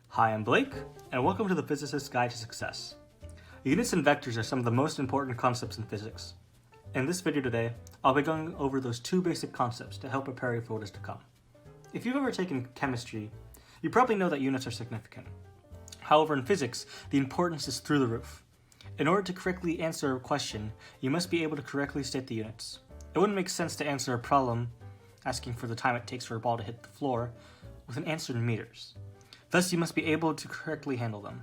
Hi, I'm Blake, and welcome to the Physicist's Guide to Success. Units and vectors are some of the most important concepts in physics. In this video today, I'll be going over those two basic concepts to help prepare you for what is to come. If you've ever taken chemistry, you probably know that units are significant. However, in physics, the importance is through the roof. In order to correctly answer a question, you must be able to correctly state the units. It wouldn't make sense to answer a problem asking for the time it takes for a ball to hit the floor with an answer in meters. Thus, you must be able to correctly handle them.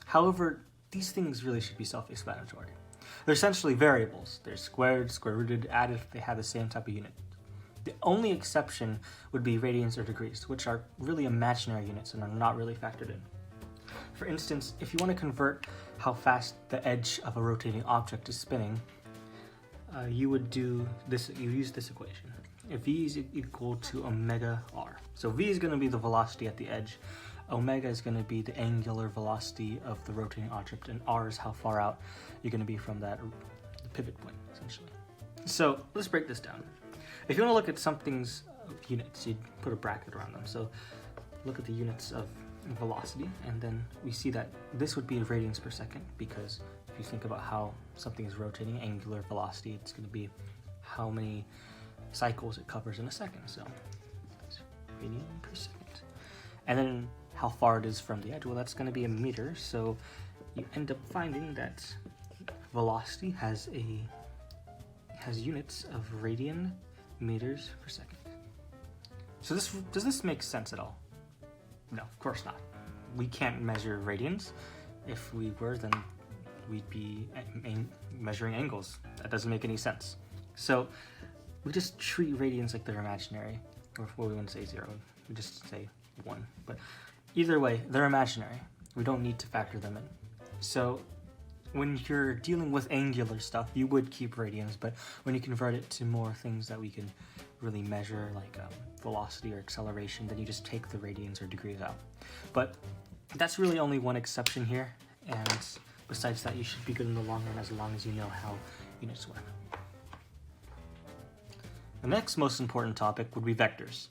However, these things really should be self-explanatory. They're essentially variables. They're squared, square rooted, added if they have the same type of unit. The only exception would be radians or degrees, which are really imaginary units and are not really factored in. For instance, if you want to convert how fast the edge of a rotating object is spinning, you would do this. You use this equation. If v is equal to omega r. So v is going to be the velocity at the edge, omega is going to be the angular velocity of the rotating object, and r is how far out you're going to be from that pivot point, essentially. So let's break this down. If you want to look at something's units, you'd put a bracket around them. So look at the units of velocity, and then we see that this would be radians per second, because if you think about how something is rotating, angular velocity, it's going to be how many cycles it covers in a second, so it's radian per second. And then how far it is from the edge, well, that's going to be a meter, so you end up finding that velocity has units of radian meters per second. So does this make sense at all? No, of course not. We can't measure radians. If we were, then we'd be measuring angles. That doesn't make any sense. So we just treat radians like they're imaginary, or well, we wouldn't say 0, we just say 1. But either way, they're imaginary. We don't need to factor them in. So when you're dealing with angular stuff, you would keep radians, but when you convert it to more things that we can really measure, like velocity or acceleration, then you just take the radians or degrees out. But that's really only one exception here, and besides that, you should be good in the long run as long as you know how units work. The next most important topic would be vectors.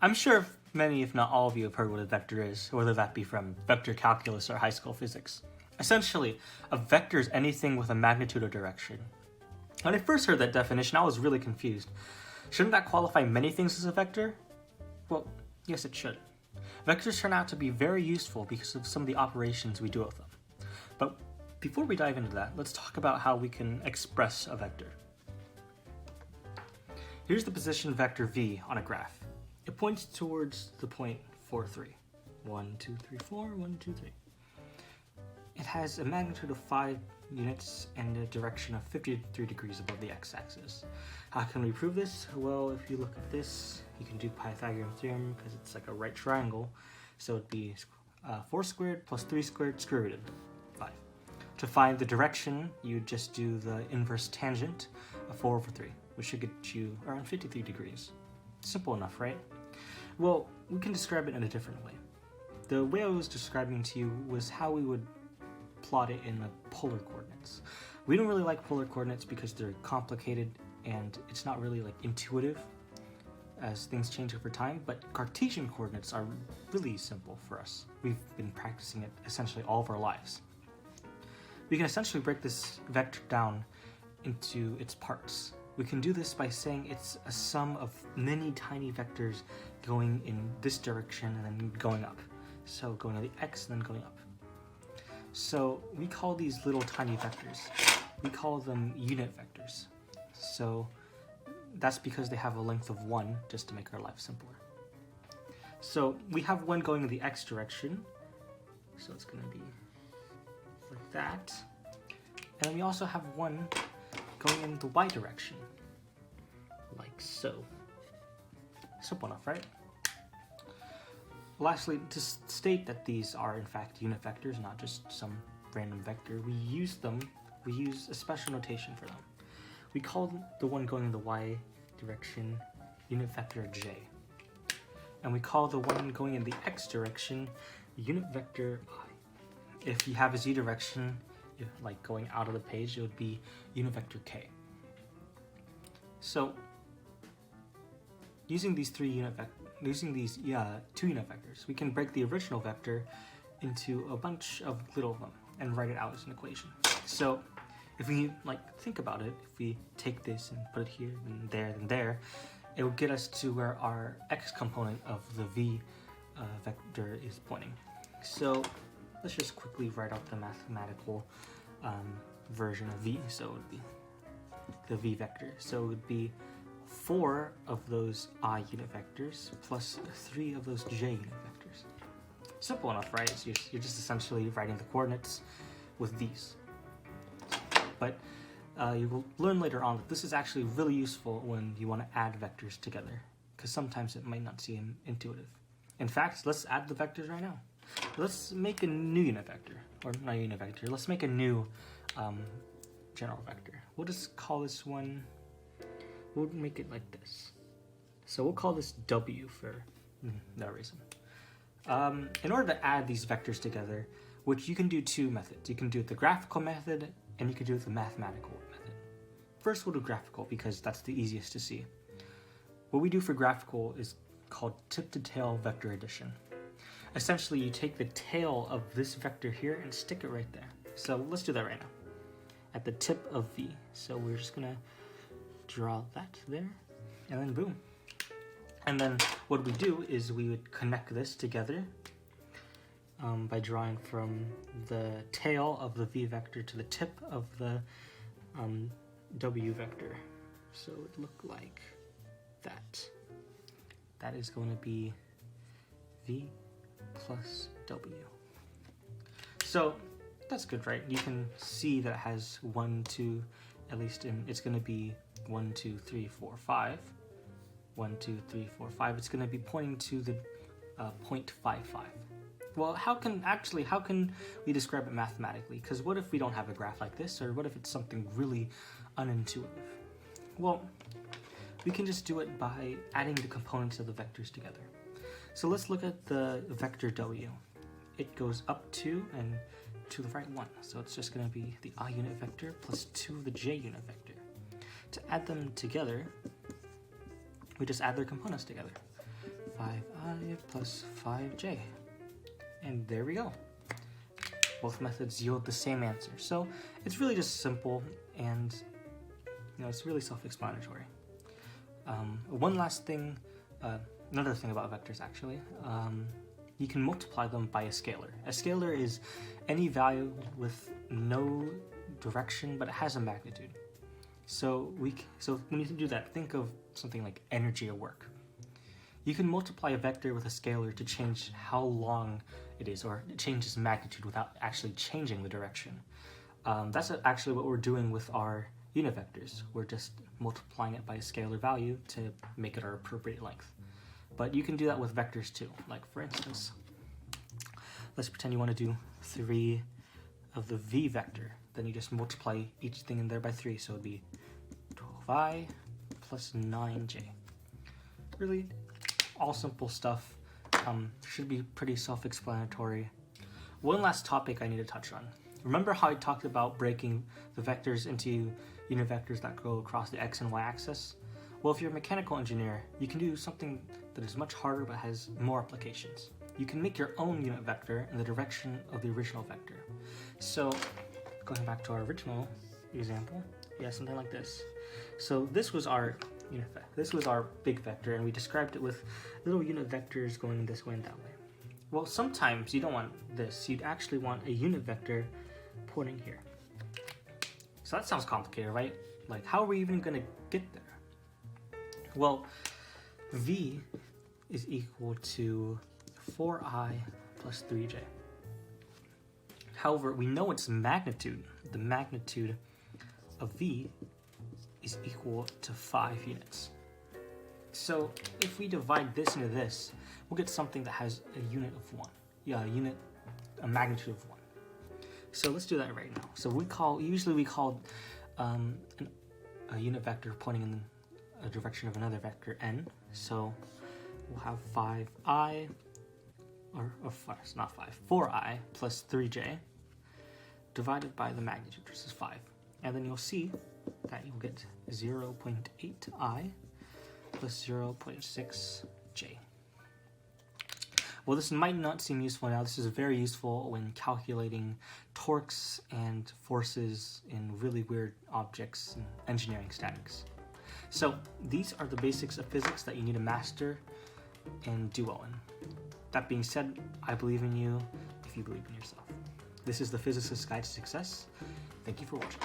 I'm sure many, if not all of you, have heard what a vector is, whether that be from vector calculus or high school physics. Essentially, a vector is anything with a magnitude or direction. When I first heard that definition, I was really confused. Shouldn't that qualify many things as a vector? Well, yes, it should. Vectors turn out to be very useful because of some of the operations we do with them. But before we dive into that, let's talk about how we can express a vector. Here's the position vector v on a graph. It points towards the point 4, 3. 1, 2, 3, 4, 1, 2, 3. It has a magnitude of 5 units and a direction of 53 degrees above the x-axis. How can we prove this? Well, if you look at this, you can do Pythagorean theorem because it's like a right triangle. So it'd be 4 squared plus 3 squared square rooted 5. To find the direction, you just do the inverse tangent of 4 over 3, which should get you around 53 degrees. Simple enough, right? Well, we can describe it in a different way. The way I was describing to you was how we would plot it in the polar coordinates. We don't really like polar coordinates because they're complicated and it's not really like intuitive as things change over time, but Cartesian coordinates are really simple for us. We've been practicing it essentially all of our lives. We can essentially break this vector down into its parts. We can do this by saying it's a sum of many tiny vectors going in this direction and then going up. So going to the x and then going up. So we call these little tiny vectors, we call them unit vectors. So that's because they have a length of 1, just to make our life simpler. So we have one going in the x direction, so it's going to be like that. And then we also have one going in the y direction, like so. Simple enough, right? Lastly, to state that these are in fact unit vectors, not just some random vector, we use a special notation for them. We call the one going in the y direction unit vector j. And we call the one going in the x direction unit vector I. If you have a z direction, like going out of the page, it would be unit vector k. So using these three unit using these two unit vectors, we can break the original vector into a bunch of little them and write it out as an equation. So if we think about it, if we take this and put it here and there, it will get us to where our x component of the v vector is pointing. So let's just quickly write out the mathematical version of v. So it would be the v vector. So it would be 4 of those I unit vectors plus 3 of those j unit vectors. Simple enough, right? So you're just essentially writing the coordinates with these. But you will learn later on that this is actually really useful when you want to add vectors together, because sometimes it might not seem intuitive. In fact, let's add the vectors right now. Let's make a new unit vector, or not a unit vector, let's make a new general vector. We'll just call this one, we'll make it like this. So we'll call this W for no reason. In order to add these vectors together, which you can do 2 methods. You can do it the graphical method, and you can do it the mathematical method. First, we'll do graphical because that's the easiest to see. What we do for graphical is called tip-to-tail vector addition. Essentially, you take the tail of this vector here and stick it right there. So let's do that right now. At the tip of V. So we're just gonna draw that there, and then boom. And then what we do is we would connect this together by drawing from the tail of the v vector to the tip of the w vector. So it would look like that. That is going to be v plus w. So that's good, right? You can see that it has 1, 2, at least it's going to be 1, 2, 3, 4, 5. 1, 2, 3, 4, 5. It's going to be pointing to the 0.55. Well, how can we describe it mathematically? Because what if we don't have a graph like this, or what if it's something really unintuitive? Well, we can just do it by adding the components of the vectors together. So let's look at the vector w. It goes up 2 and to the right 1. So it's just going to be the I unit vector plus 2 of the j unit vector. To add them together, we just add their components together. 5i plus 5j. And there we go. Both methods yield the same answer. So it's really just simple, and it's really self-explanatory. One last thing, another thing about vectors actually, you can multiply them by a scalar. A scalar is any value with no direction, but it has a magnitude. So when you do that, think of something like energy or work. You can multiply a vector with a scalar to change how long it is, or change its magnitude without actually changing the direction. That's actually what we're doing with our unit vectors. We're just multiplying it by a scalar value to make it our appropriate length. But you can do that with vectors too. Like for instance, let's pretend you want to do 3 of the v vector. Then you just multiply each thing in there by 3, so it would be 12i plus 9j. Really, all simple stuff. Should be pretty self-explanatory. One last topic I need to touch on. Remember how I talked about breaking the vectors into unit vectors that go across the x and y axis? Well, if you're a mechanical engineer, you can do something that is much harder but has more applications. You can make your own unit vector in the direction of the original vector. So, going back to our original example, we have something like this. So this was our unit vector. This was our big vector, and we described it with little unit vectors going this way and that way. Well, sometimes you don't want this. You'd actually want a unit vector pointing here. So that sounds complicated, right? Like, how are we even going to get there? Well, v is equal to 4i plus 3j. However, we know its magnitude. The magnitude of v is equal to 5 units. So if we divide this into this, we'll get something that has a unit of 1. Yeah, a magnitude of 1. So let's do that right now. So usually we call a unit vector pointing in a direction of another vector n. So we'll have 5i, it's not 5, 4i plus 3j divided by the magnitude, which is 5. And then you'll see that you'll get 0.8i plus 0.6j. While this might not seem useful now, this is very useful when calculating torques and forces in really weird objects in engineering statics. So these are the basics of physics that you need to master and do well in. That being said, I believe in you if you believe in yourself. This is the Physicist's Guide to Success. Thank you for watching.